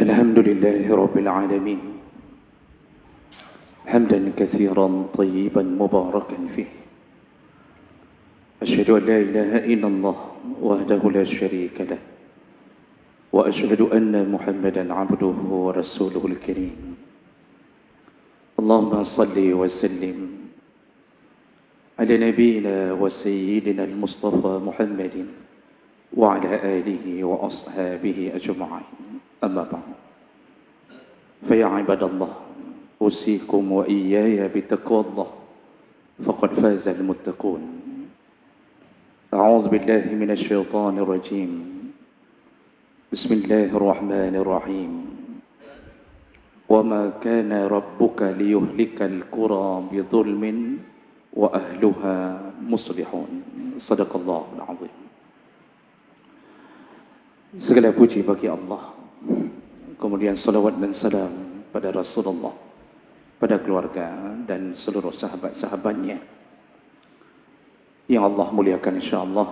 الحمد لله رب العالمين حمدا كثيرا طيبا مباركا فيه. أشهد أن لا إله إلا الله وحده لا شريك له، وأشهد أن محمدا عبده ورسوله الكريم. اللهم صل وسلم على نبينا وسيدنا المصطفى محمد وعلى آله وأصحابه أجمعين. أما بعد، فيا عباد الله، أوصيكم وإياي بتقوى الله، فقد فاز المتقون. أعوذ بالله من الشيطان الرجيم. بسم الله الرحمن الرحيم. وما كان ربك ليهلك القرى بظلم وأهلها مصلحون. صدق الله العظيم. Segala puji bagi Allah, kemudian salawat dan salam pada Rasulullah, pada keluarga dan seluruh sahabat-sahabatnya yang Allah muliakan, insyaAllah.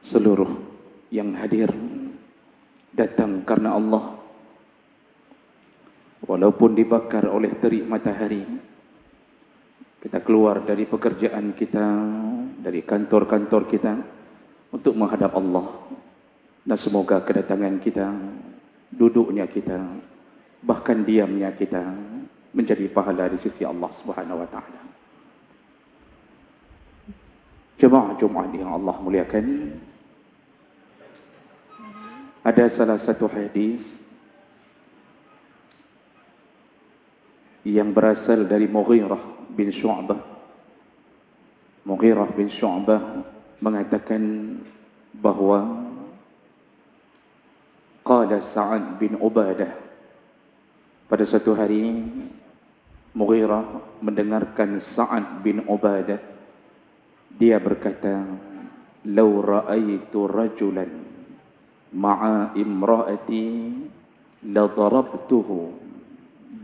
Seluruh yang hadir datang karena Allah, walaupun dibakar oleh terik matahari. Kita keluar dari pekerjaan kita, dari kantor-kantor kita untuk menghadap Allah. Dan semoga kedatangan kita, duduknya kita, bahkan diamnya kita menjadi pahala di sisi Allah Subhanahu wa taala. Jemaah Jumat yang Allah muliakan, ada salah satu hadis yang berasal dari Mughirah bin Syu'bah. Mughirah bin Syu'bah mengatakan bahawa qala Sa'ad bin Ubadah, pada suatu hari Mughirah mendengarkan Sa'ad bin Ubadah, dia berkata, "Law ra'aitu rajulan ma'a imra'ati la darabtuhu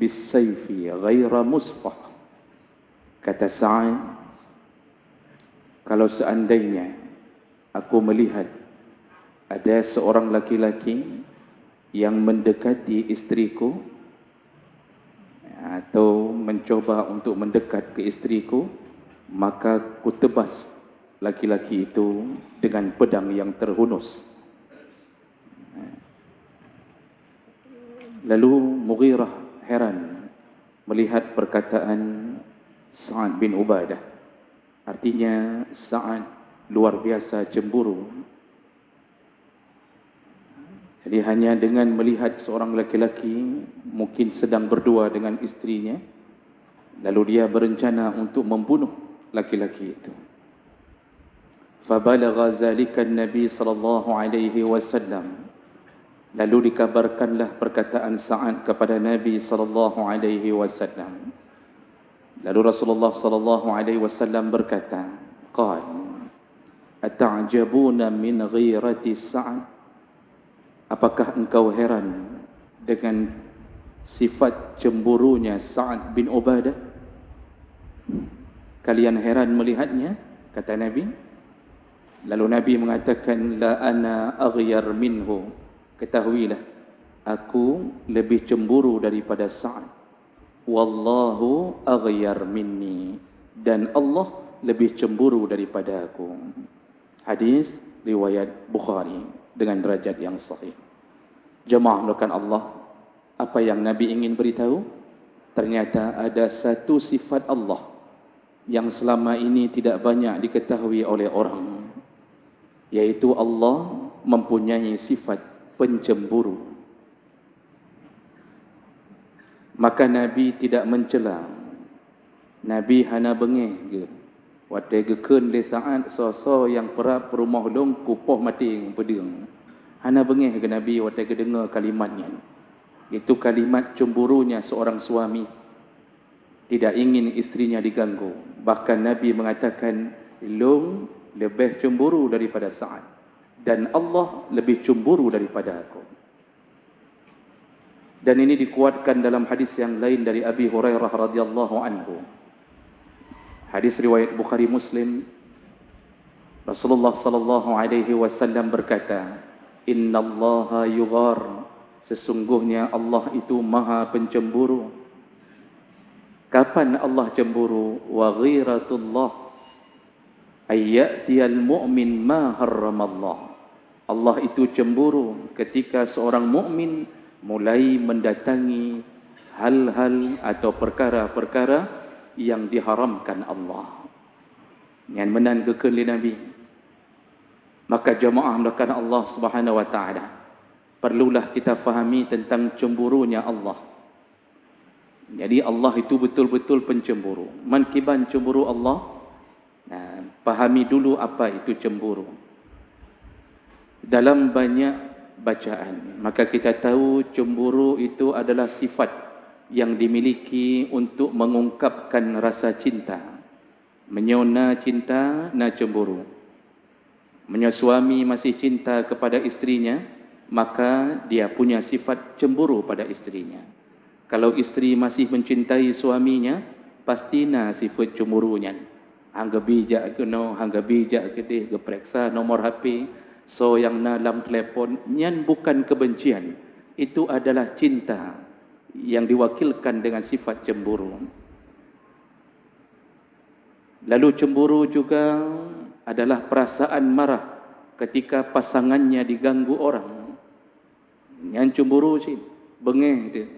bis-sayfi ghaira musfah." Kata Sa'ad, kalau seandainya aku melihat ada seorang laki-laki yang mendekati istriku atau mencoba untuk mendekat ke istriku, maka ku tebas laki-laki itu dengan pedang yang terhunus. Lalu Mughirah heran melihat perkataan Sa'ad bin Ubadah. Artinya Sa'ad luar biasa cemburu. Jadi hanya dengan melihat seorang laki-laki mungkin sedang berdua dengan istrinya, lalu dia berencana untuk membunuh laki-laki itu. Fabalagha zalika an-nabi sallallahu alaihi wasallam. Lalu dikabarkanlah perkataan Sa'ad kepada Nabi sallallahu alaihi wasallam. Lalu Rasulullah sallallahu alaihi wasallam berkata, qal ata'jabuna min ghirati Sa'ad? Apakah engkau heran dengan sifat cemburunya Sa'ad bin Ubadah? Kalian heran melihatnya? Kata Nabi. Lalu Nabi mengatakan, la ana aghyar minhu. Ketahuilah, aku lebih cemburu daripada Sa'ad. Wallahu aghyar minni, dan Allah lebih cemburu daripada aku. Hadis riwayat Bukhari dengan derajat yang sahih. Jemaah mulakan Allah, apa yang Nabi ingin beritahu? Ternyata ada satu sifat Allah yang selama ini tidak banyak diketahui oleh orang, yaitu Allah mempunyai sifat pencemburu. Maka Nabi tidak mencela. Nabi hana bengih ke. Watai geken le Sa'ad so yang perap rumah long kupoh mati pedeng. Hana bengih ke Nabi watai dengar kalimatnya. Itu kalimat cemburunya seorang suami. Tidak ingin istrinya diganggu. Bahkan Nabi mengatakan, long lebih cemburu daripada Sa'ad, dan Allah lebih cemburu daripada aku. Dan ini dikuatkan dalam hadis yang lain dari Abi Hurairah radhiyallahu anhu. Hadis riwayat Bukhari Muslim. Rasulullah sallallahu alaihi wasallam berkata, Innallaha yughar, sesungguhnya Allah itu maha pencemburu. Kapan Allah cemburu? Wa ghiratullah ayyatiyal mu'min ma harramallah. Allah itu cemburu ketika seorang mukmin mulai mendatangi hal-hal atau perkara-perkara yang diharamkan Allah. Yang menan gekeli Nabi. Maka jemaah melakukan Allah Subhanahu wa taala, perlulah kita fahami tentang cemburunya Allah. Jadi Allah itu betul-betul pencemburu. Mankiban cemburu Allah. Nah, pahami dulu apa itu cemburu. Dalam banyak bacaan, maka kita tahu cemburu itu adalah sifat yang dimiliki untuk mengungkapkan rasa cinta. Menyona cinta, na cemburu. Menyo suami masih cinta kepada istrinya, maka dia punya sifat cemburu pada istrinya. Kalau istri masih mencintai suaminya, pasti na sifat cemburunya. Hangga bijak ke no, hangga bijak ke dia, geperiksa nomor HP, so yang na dalam telefon, nyan bukan kebencian. Itu adalah cinta yang diwakilkan dengan sifat cemburu. Lalu cemburu juga adalah perasaan marah ketika pasangannya diganggu orang. Yang cemburu sih, bengeh dia.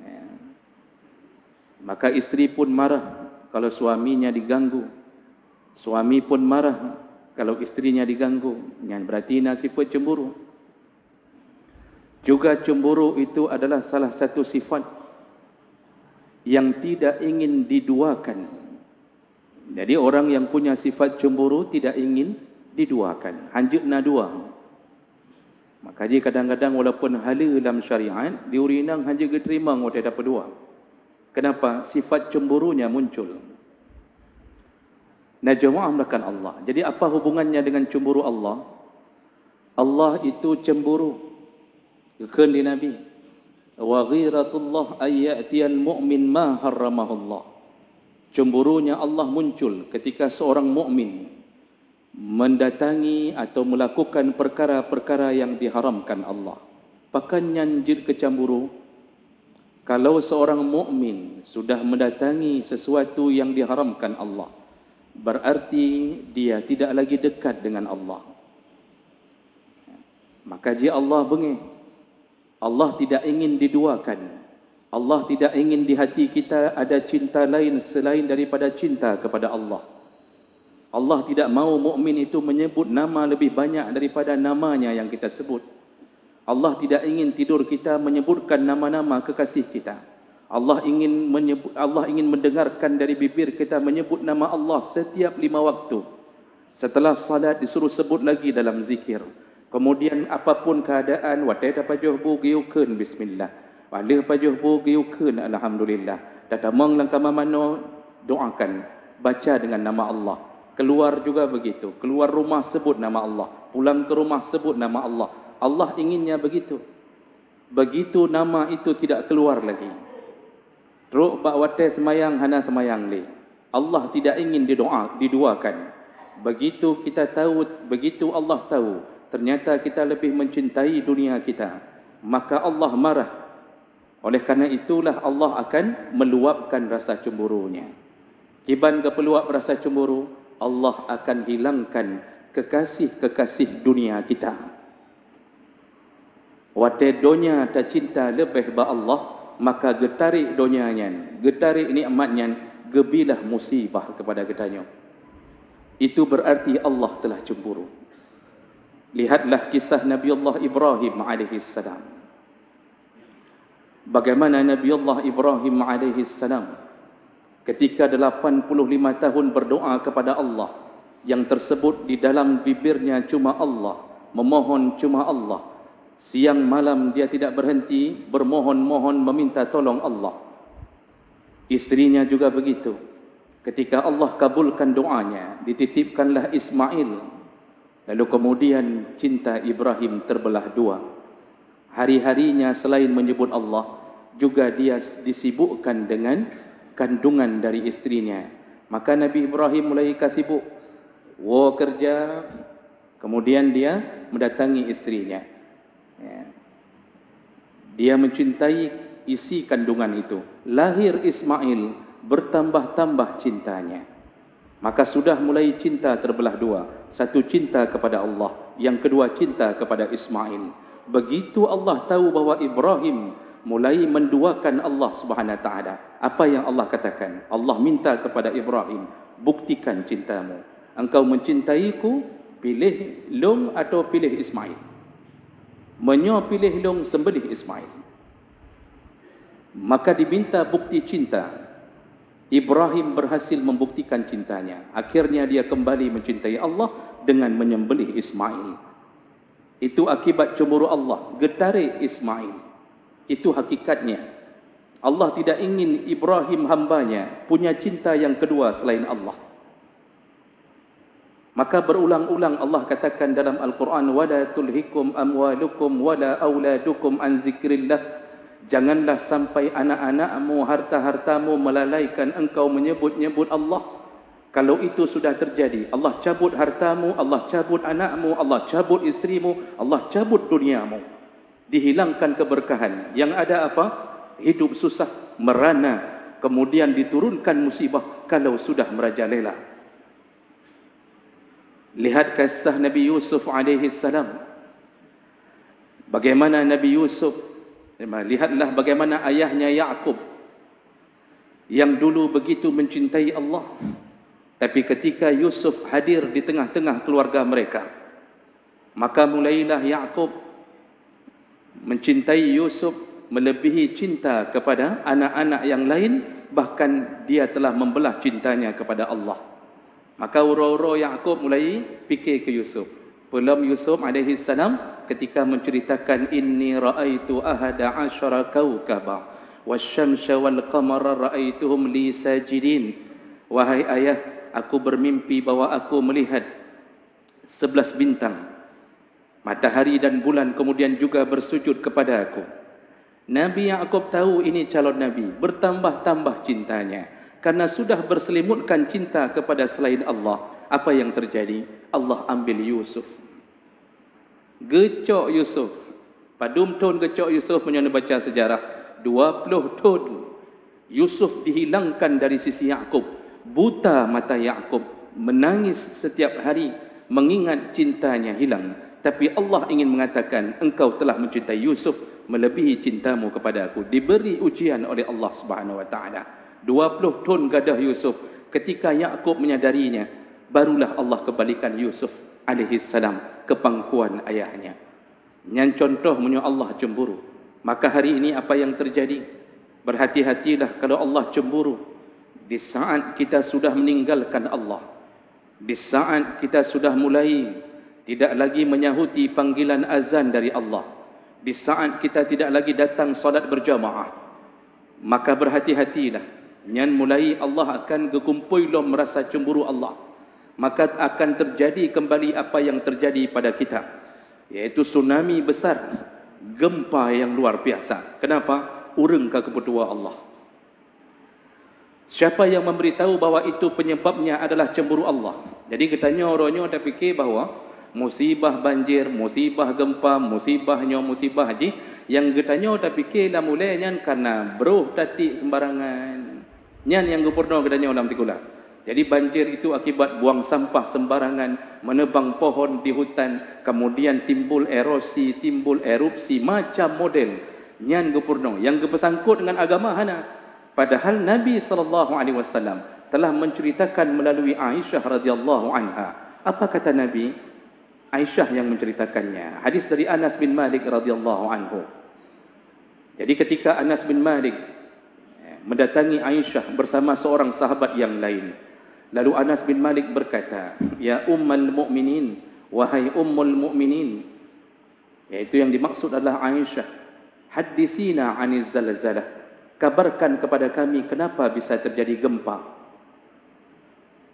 Ya. Maka istri pun marah kalau suaminya diganggu. Suami pun marah kalau istrinya diganggu. Yang berarti sifat cemburu. Juga cemburu itu adalah salah satu sifat yang tidak ingin diduakan. Jadi orang yang punya sifat cemburu tidak ingin diduakan. Hanjuk na dua. Maka dia kadang-kadang walaupun hala dalam syariat, diurinang hanjuk diterima ngotai dapat dua. Kenapa? Sifat cemburunya muncul. Nah, jemaah melakukan Allah. Jadi apa hubungannya dengan cemburu Allah? Allah itu cemburu. Kendi Nabi. Wa ghiratullah ayyatiyal mu'min ma harramahullah. Cemburunya Allah muncul ketika seorang mukmin mendatangi atau melakukan perkara-perkara yang diharamkan Allah. Pakan nyanjir kecemburu. Kalau seorang mukmin sudah mendatangi sesuatu yang diharamkan Allah, berarti dia tidak lagi dekat dengan Allah. Maka dia Allah bengih. Allah tidak ingin diduakan. Allah tidak ingin di hati kita ada cinta lain selain daripada cinta kepada Allah. Allah tidak mahu mukmin itu menyebut nama lebih banyak daripada namanya yang kita sebut. Allah tidak ingin tidur kita menyebutkan nama-nama kekasih kita. Allah ingin mendengarkan dari bibir kita menyebut nama Allah setiap 5 waktu. Setelah salat disuruh sebut lagi dalam zikir. Kemudian apapun keadaan, watai dapat johbu giukeun bismillah. Pada pajuh bu giukeun alhamdulillah. Dadamang langkah mamano doakan, baca dengan nama Allah. Keluar juga begitu. Keluar rumah sebut nama Allah. Pulang ke rumah sebut nama Allah. Allah inginnya begitu. Begitu nama itu tidak keluar lagi. Ruk bak watai semayang hana semayang le. Allah tidak ingin diduakan. Begitu kita tahu, begitu Allah tahu, ternyata kita lebih mencintai dunia kita, maka Allah marah. Oleh karena itulah Allah akan meluapkan rasa cemburunya. Kiban ke peluap rasa cemburu, Allah akan hilangkan kekasih-kekasih dunia kita. Wate donya tak cinta lebih ba Allah, maka getarik donyanya, getarik nikmatnya, gebilah musibah kepada getanya. Itu berarti Allah telah cemburu. Lihatlah kisah Nabi Allah Ibrahim alaihissalam. Bagaimana Nabi Allah Ibrahim alaihissalam ketika 85 tahun berdoa kepada Allah, yang tersebut di dalam bibirnya cuma Allah, memohon cuma Allah. Siang malam dia tidak berhenti bermohon-mohon meminta tolong Allah. Istrinya juga begitu. Ketika Allah kabulkan doanya, dititipkanlah Ismail. Lalu kemudian cinta Ibrahim terbelah dua. Hari-harinya selain menyebut Allah, juga dia disibukkan dengan kandungan dari istrinya. Maka Nabi Ibrahim mulai kasibuk. Kerja, Kemudian dia mendatangi istrinya. Ya. Dia mencintai isi kandungan itu. Lahir Ismail, bertambah-tambah cintanya. Maka sudah mulai cinta terbelah dua. Satu cinta kepada Allah, yang kedua cinta kepada Ismail. Begitu Allah tahu bahwa Ibrahim mulai menduakan Allah Subhanahu wa taala, apa yang Allah katakan? Allah minta kepada Ibrahim, buktikan cintamu. Engkau mencintaiku, pilih long atau pilih Ismail. Menyo pilih long, sembelih Ismail. Maka diminta bukti cinta. Ibrahim berhasil membuktikan cintanya. Akhirnya dia kembali mencintai Allah dengan menyembelih Ismail. Itu akibat cemburu Allah, getarik Ismail. Itu hakikatnya. Allah tidak ingin Ibrahim hambanya punya cinta yang kedua selain Allah. Maka berulang-ulang Allah katakan dalam Al-Quran, وَلَا تُلْهِكُمْ أَمْوَالُكُمْ وَلَا أَوْلَادُكُمْ عَنْ ذِكْرِ اللَّهِ. Janganlah sampai anak-anakmu, harta-hartamu melalaikan engkau menyebut-nyebut Allah. Kalau itu sudah terjadi, Allah cabut hartamu, Allah cabut anakmu, Allah cabut istrimu, Allah cabut duniamu. Dihilangkan keberkahan. Yang ada apa? Hidup susah, merana, kemudian diturunkan musibah kalau sudah merajalela. Lihat kisah Nabi Yusuf alaihi salam. Bagaimana Nabi Yusuf, lihatlah bagaimana ayahnya Ya'qub yang dulu begitu mencintai Allah, tapi ketika Yusuf hadir di tengah-tengah keluarga mereka, maka mulailah Ya'qub mencintai Yusuf melebihi cinta kepada anak-anak yang lain, bahkan dia telah membelah cintanya kepada Allah. Maka uro-uro Ya'qub mulai fikir ke Yusuf. Belum Yusuf alaihi salam ketika menceritakan inni ra'aitu ahada asyara kawkaba wasyamsa wal qamara ra'aituhum li sajidin. Wahai ayah, aku bermimpi bahwa aku melihat 11 bintang, matahari dan bulan kemudian juga bersujud kepada aku. Nabi Ya'qub tahu ini calon nabi, bertambah-tambah cintanya karena sudah berselimutkan cinta kepada selain Allah. Apa yang terjadi? Allah ambil Yusuf. Gecok Yusuf. Padum tahun gecok Yusuf punya baca sejarah. 20 tahun Yusuf dihilangkan dari sisi Ya'qub. Buta mata Ya'qub, menangis setiap hari mengingat cintanya hilang. Tapi Allah ingin mengatakan, engkau telah mencintai Yusuf melebihi cintamu kepada aku. Diberi ujian oleh Allah Subhanahu wa taala. 20 tahun gadah Yusuf. Ketika Ya'qub menyadarinya, barulah Allah kembalikan Yusuf alaihi salam ke pangkuan ayahnya. Yang contoh menyo Allah cemburu. Maka hari ini apa yang terjadi? Berhati-hatilah kalau Allah cemburu. Di saat kita sudah meninggalkan Allah, di saat kita sudah mulai tidak lagi menyahuti panggilan azan dari Allah, di saat kita tidak lagi datang salat berjamaah, maka berhati-hatilah. Yang mulai Allah akan gekumpullah merasa cemburu Allah. Maka akan terjadi kembali apa yang terjadi pada kita, yaitu tsunami besar, gempa yang luar biasa. Kenapa? Urengkah kepetua Allah. Siapa yang memberitahu bahwa itu penyebabnya adalah cemburu Allah? Jadi katanya orangnya ada fikir bahwa musibah banjir, musibah gempa, musibahnya musibah haji, yang katanya ada fikir lah mulainya karena bro tadi sembarangan. Nyan yang gubernur katanya dalam tikulah. Jadi banjir itu akibat buang sampah sembarangan, menebang pohon di hutan, kemudian timbul erosi, timbul erupsi, macam model. Nyan gupurno, yang bersangkut dengan agama hana. Padahal Nabi SAW telah menceritakan melalui Aisyah radhiyallahu anha. Apa kata Nabi? Aisyah yang menceritakannya. Hadis dari Anas bin Malik radhiyallahu anhu. Jadi ketika Anas bin Malik mendatangi Aisyah bersama seorang sahabat yang lain, lalu Anas bin Malik berkata, ya ummul mu'minin, wahai ummul mu'minin, yaitu yang dimaksud adalah Aisyah, hadisina aniz zalzalah, kabarkan kepada kami kenapa bisa terjadi gempa.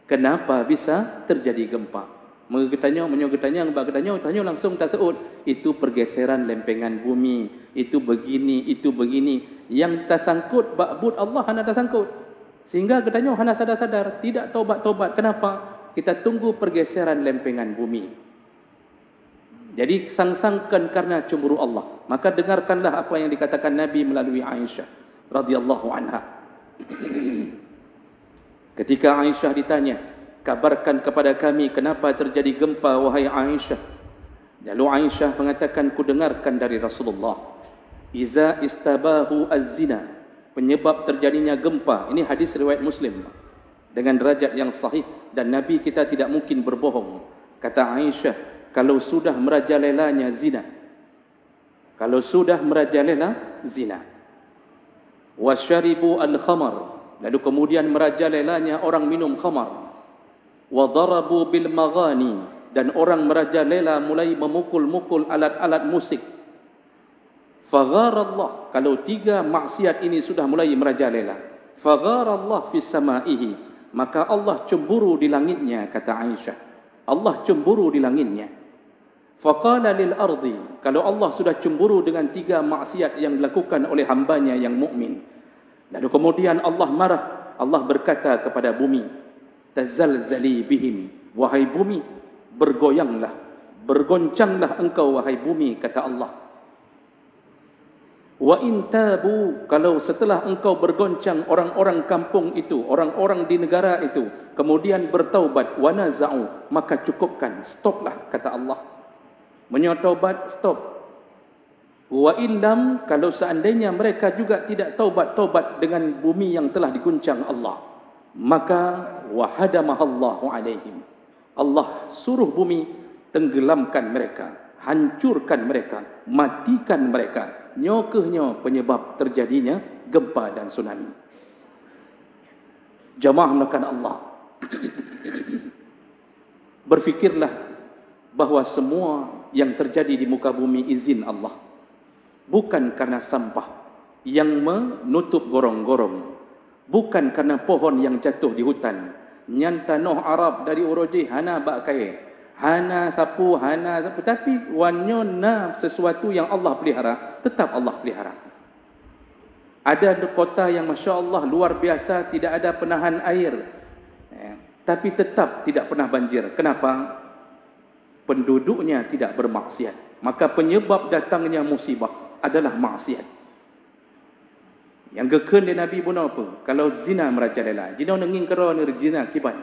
Kenapa bisa terjadi gempa? Mengetanya langsung tak seut. Itu pergeseran lempengan bumi, itu begini. Yang tersangkut ba'bud Allah hana tersangkut. Sehingga katanya hana sadar-sadar, tidak taubat-taubat. Kenapa? Kita tunggu pergeseran lempengan bumi. Jadi sang-sangkan karena cemburu Allah. Maka dengarkanlah apa yang dikatakan Nabi melalui Aisyah radhiyallahu anha. Ketika Aisyah ditanya, kabarkan kepada kami kenapa terjadi gempa wahai Aisyah. Lalu Aisyah mengatakan, ku dengarkan dari Rasulullah, iza istabahu az-zina, penyebab terjadinya gempa. Ini hadis riwayat Muslim dengan derajat yang sahih, dan Nabi kita tidak mungkin berbohong. Kata Aisyah, kalau sudah merajalelanya zina, kalau sudah merajalela zina, wasyaribu al-khamar, lalu kemudian merajalelanya orang minum khamar, wa darabu bil maghani, dan orang merajalela mulai memukul-mukul alat-alat musik. Fagharallah, kalau tiga maksiat ini sudah mulai merajalela, fagharallah fis samaihi, maka Allah cemburu di langitnya. Kata Aisyah, Allah cemburu di langitnya. Faqala lil ardi, kalau Allah sudah cemburu dengan tiga maksiat yang dilakukan oleh hambanya yang mukmin, lalu kemudian Allah marah, Allah berkata kepada bumi, tazalzali bihim, wahai bumi, bergoyanglah, bergoncanglah engkau wahai bumi, kata Allah. Wa in tabu, kalau setelah engkau bergoncang orang-orang kampung itu, orang-orang di negara itu, kemudian bertaubat, wa naza'u, maka cukupkan, stoplah, kata Allah. Menyotaubat, stop. Wa illam, kalau seandainya mereka juga tidak taubat-taubat dengan bumi yang telah diguncang Allah, maka wahadamahallahu alaihim, Allah suruh bumi tenggelamkan mereka, hancurkan mereka, matikan mereka. Nyokehnyo penyebab terjadinya gempa dan tsunami. Jamaah melakukan Allah. Berfikirlah bahawa semua yang terjadi di muka bumi izin Allah, bukan karena sampah yang menutup gorong-gorong, bukan karena pohon yang jatuh di hutan. Nyanta noh Arab dari uroji hana bakai, hana sapu, tapi wanyo na sesuatu yang Allah pelihara, tetap Allah pelihara. Ada kota yang Masya Allah luar biasa, tidak ada penahan air, tapi tetap tidak pernah banjir. Kenapa? Penduduknya tidak bermaksiat. Maka penyebab datangnya musibah adalah maksiat. Yang geken dia Nabi pun apa? Kalau zina merajalela, jina nenging kerana zina kiban.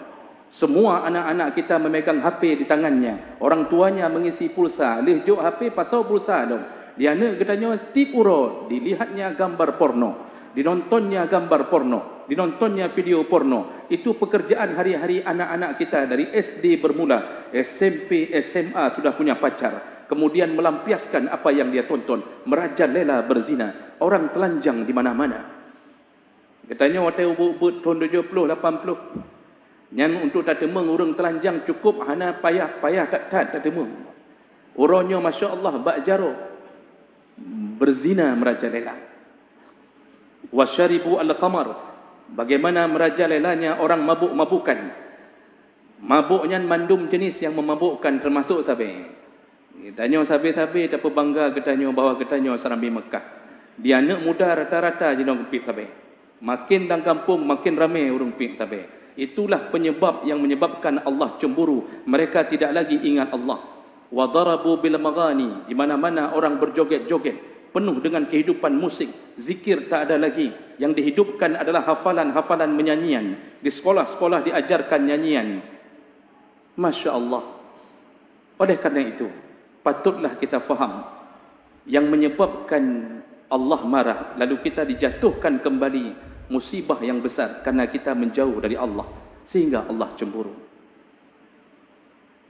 Semua anak-anak kita memegang HP di tangannya, orang tuanya mengisi pulsa, lehjuk HP pasal pulsa dong. Dia nak katanya tip uro, dilihatnya gambar porno, dinontonnya gambar porno, dinontonnya video porno. Itu pekerjaan hari-hari anak-anak kita dari SD bermula, SMP, SMA sudah punya pacar. Kemudian melampiaskan apa yang dia tonton, merajalela berzina, orang telanjang di mana-mana. Katanya waktu ubud tahun 70, 80. Yang untuk tak temeng orang telanjang cukup hana payah tak temeng. Orangnya Masya Allah bak jaro, berzina merajalela. Wasyaribu al-khamar, bagaimana merajalelanya orang mabuk-mabukan. Mabuknya mandum jenis yang memabukkan termasuk sahabat. Katanya sahabat-sahabat tak bangga katanya bahawa katanya Serambi Mekah. Dia anak muda rata-rata je orang pip sahabat. Makin dalam kampung makin ramai orang pip sahabat. Itulah penyebab yang menyebabkan Allah cemburu. Mereka tidak lagi ingat Allah. Wa darabu bil maghani, di mana-mana orang berjoget-joget, penuh dengan kehidupan musik, zikir tak ada lagi. Yang dihidupkan adalah hafalan-hafalan menyanyian. Di sekolah-sekolah diajarkan nyanyian. Masya Allah. Oleh kerana itu, patutlah kita faham yang menyebabkan Allah marah, lalu kita dijatuhkan kembali musibah yang besar karena kita menjauh dari Allah, sehingga Allah cemburu.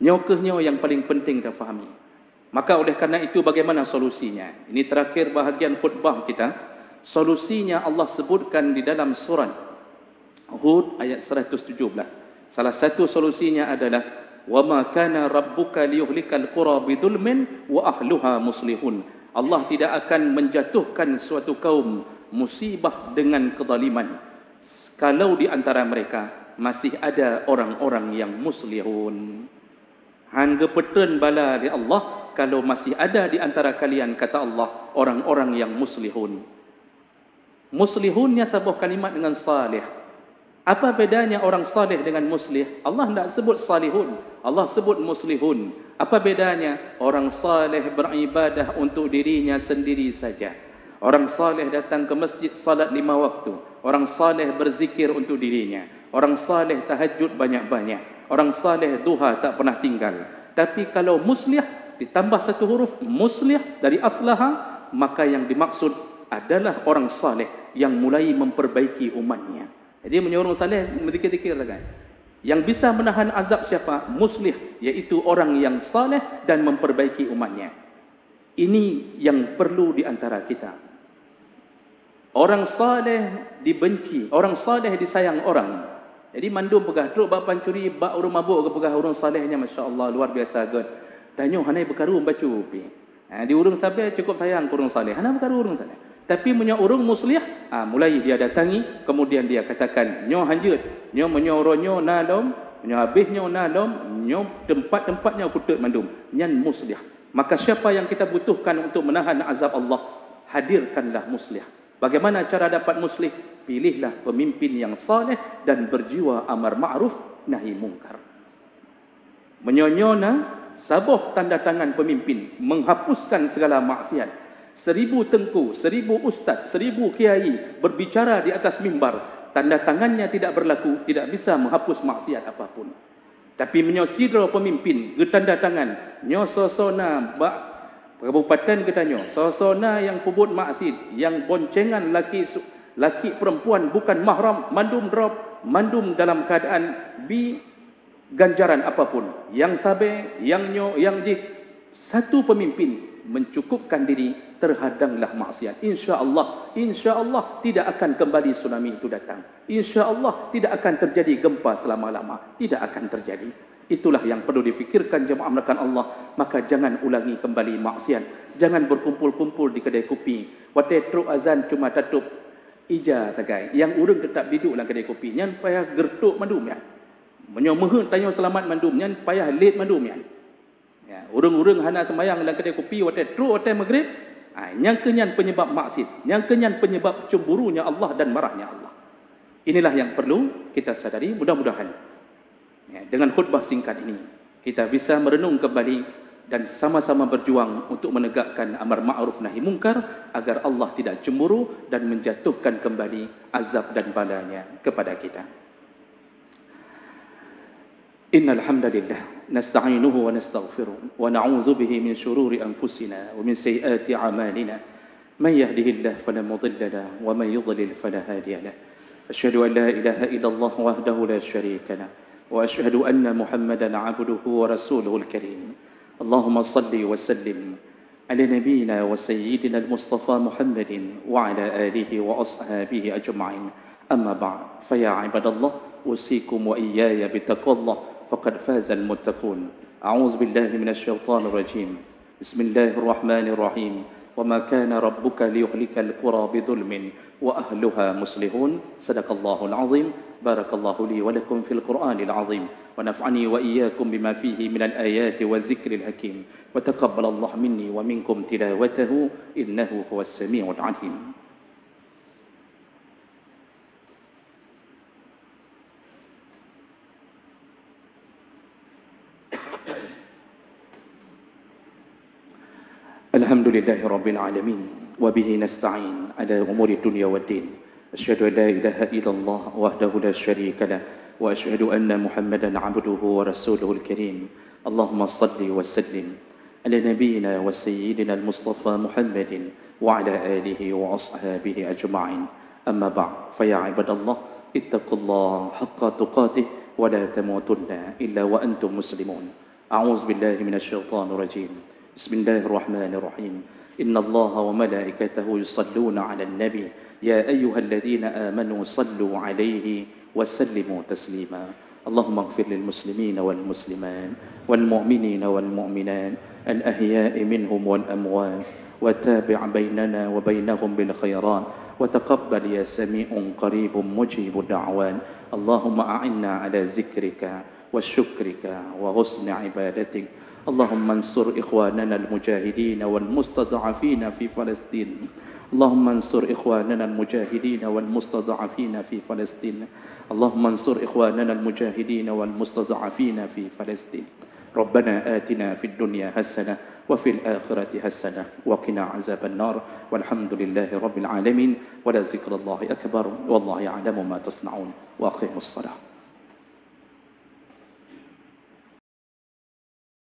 Nyokehnya yang paling penting kita fahami. Maka oleh kerana itu bagaimana solusinya? Ini terakhir bahagian khutbah kita. Solusinya Allah sebutkan di dalam surat Hud ayat 117. Salah satu solusinya adalah وَمَا كَانَ رَبُّكَ لِيُهْلِكَ الْقُرَى بِظُلْمٍ وَأَهْلُهَا مُصْلِحُونَ. Allah tidak akan menjatuhkan suatu kaum musibah dengan kezaliman kalau di antara mereka masih ada orang-orang yang muslihun. Hangga petun bala di Allah kalau masih ada di antara kalian, kata Allah, orang-orang yang muslihun. Muslihunnya sebuah kalimat dengan salih. Apa bedanya orang saleh dengan muslih? Allah tidak sebut salihun, Allah sebut muslihun. Apa bedanya? Orang saleh beribadah untuk dirinya sendiri saja. Orang saleh datang ke masjid salat 5 waktu. Orang saleh berzikir untuk dirinya. Orang saleh tahajud banyak-banyak. Orang saleh duha tak pernah tinggal. Tapi kalau muslih ditambah satu huruf muslih dari aslaha, maka yang dimaksud adalah orang saleh yang mulai memperbaiki umatnya. Jadi menyuruh saleh berzikir-zikir kan. Yang bisa menahan azab siapa? Muslih, iaitu orang yang saleh dan memperbaiki umatnya. Ini yang perlu di antara kita. Orang saleh dibenci, orang saleh disayang orang. Jadi mandum pegah truk bak pancuri bak urung mabuk ke pegah urung salehnya, masya-Allah luar biasa god. Tanyo hanai berkaru baca upi. Di urung sabai cukup sayang kurung saleh. Hana berkaru urung saleh. Tapi menyo urung muslih, mulai dia datangi, kemudian dia katakan, nyo hanjut, nyo menyoronyo nalom, nyo habisnyo nalom, nyo tempat-tempatnya kutut mandum, nyan muslih. Maka siapa yang kita butuhkan untuk menahan azab Allah, hadirkanlah muslih. Bagaimana cara dapat muslih? Pilihlah pemimpin yang saleh dan berjiwa amar ma'ruf nahi mungkar. Menyonyona sabuh tanda tangan pemimpin, menghapuskan segala maksiat. 1000 tengku, 1000 ustaz, 1000 kiai berbicara di atas mimbar, tanda tangannya tidak berlaku, tidak bisa menghapus maksiat apapun. Tapi menyosidro pemimpin, getanda tangan, nyososona bak kabupaten ketanyo, sosona yang pubut maksiat, yang boncengan laki perempuan bukan mahram, mandum drop, mandum dalam keadaan bi ganjaran apapun, yang sabe, yang nyo, yang ji, satu pemimpin mencukupkan diri, terhadanglah maksiat. InsyaAllah tidak akan kembali tsunami itu datang. InsyaAllah tidak akan terjadi gempa selama-lama. Tidak akan terjadi. Itulah yang perlu difikirkan jemaah melakukan Allah. Maka jangan ulangi kembali maksiat. Jangan berkumpul-kumpul di kedai kopi. Waktu truk azan cuma tutup ija sagai. Yang urang tetap duduk dalam kedai kopi. Yang payah gertuk mandum ya. Menyomehe tanya selamat mandum. Yang payah late mandum ya. Urang-urang hana sembayang dalam kedai kopi waktu truk waktu maghrib. Yang kenyan penyebab maksiat, yang kenyan penyebab cemburunya Allah dan marahnya Allah. Inilah yang perlu kita sadari. Mudah-mudahan dengan khutbah singkat ini kita bisa merenung kembali dan sama-sama berjuang untuk menegakkan amar ma'ruf nahi mungkar agar Allah tidak cemburu dan menjatuhkan kembali azab dan balanya kepada kita. Innal hamdalillah nasta'inuhu wa nastaghfiruh wa na'udzu bihi min shururi anfusina wa min sayyiati a'malina man yahdihillahu fala mudilla lahu wa man yudlil fala hadiya lahu. Asyhadu an la ilaha illallah wahdahu la syarika lahu wa asyhadu anna Muhammadan 'abduhu wa rasuluhul karim. Allahumma shalli wa sallim ala nabiyyina wa sayyidina al-Mustafa Muhammadin wa ala alihi wa ashabihi ajma'in. Amma ba'd, fa ya ibadallah usikum wa iyaya bittaqwallah فقد فاز المتقون. أعوذ بالله من الشيطان الرجيم. بسم الله الرحمن الرحيم. وما كان ربك ليهلك القرى بظلم وأهلها مصلحون. صدق الله العظيم. بارك الله لي ولكم في القرآن العظيم ونفعني وإياكم بما فيه من الآيات والذكر الحكيم وتقبل الله مني ومنكم تلاوته إنه هو السميع العليم. Alhamdulillahi Rabbil Alamin. Wabihi nasta'in ala umuri dunia wa din. Asyhadu an la ilaha illallah wahdahu la syarika lah. Wa asyhadu anna Muhammadan abduhu wa rasuluhul karim. Allahumma salli wa sallim ala nabiyyina wa sayyidina al-Mustafa Muhammadin wa ala alihi wa ashabihi ajma'in. Amma ba'd, fa ya ibadallah ittaqullaha haqqa tuqatih wa la tamutunna illa wa antum muslimun. A'udzu billahi minasy syaithanir rajim. بسم الله الرحمن الرحيم. إن الله وملائكته يصلون على النبي يا أيها الذين آمنوا صلوا عليه وسلموا تسليما. اللهم اغفر للمسلمين والمسلمات والمؤمنين والمؤمنات الأحياء منهم والأموات وتابع بيننا وبينهم بالخيرات وتقبل يا سميع قريب مجيب الدعوات. اللهم أعنا على ذكرك وشكرك وحسن عبادتك. اللهم انصر إخواننا المجاهدين والمستضعفين في فلسطين. اللهم انصر إخواننا المجاهدين والمستضعفين في فلسطين. اللهم انصر إخواننا المجاهدين والمستضعفين في فلسطين. ربنا آتنا في الدنيا حسنة وفي الآخرة حسنة وقنا عذاب النار والحمد لله رب العالمين ولا ذكر الله أكبر والله يعلم ما تصنعون وأقيموا الصلاة.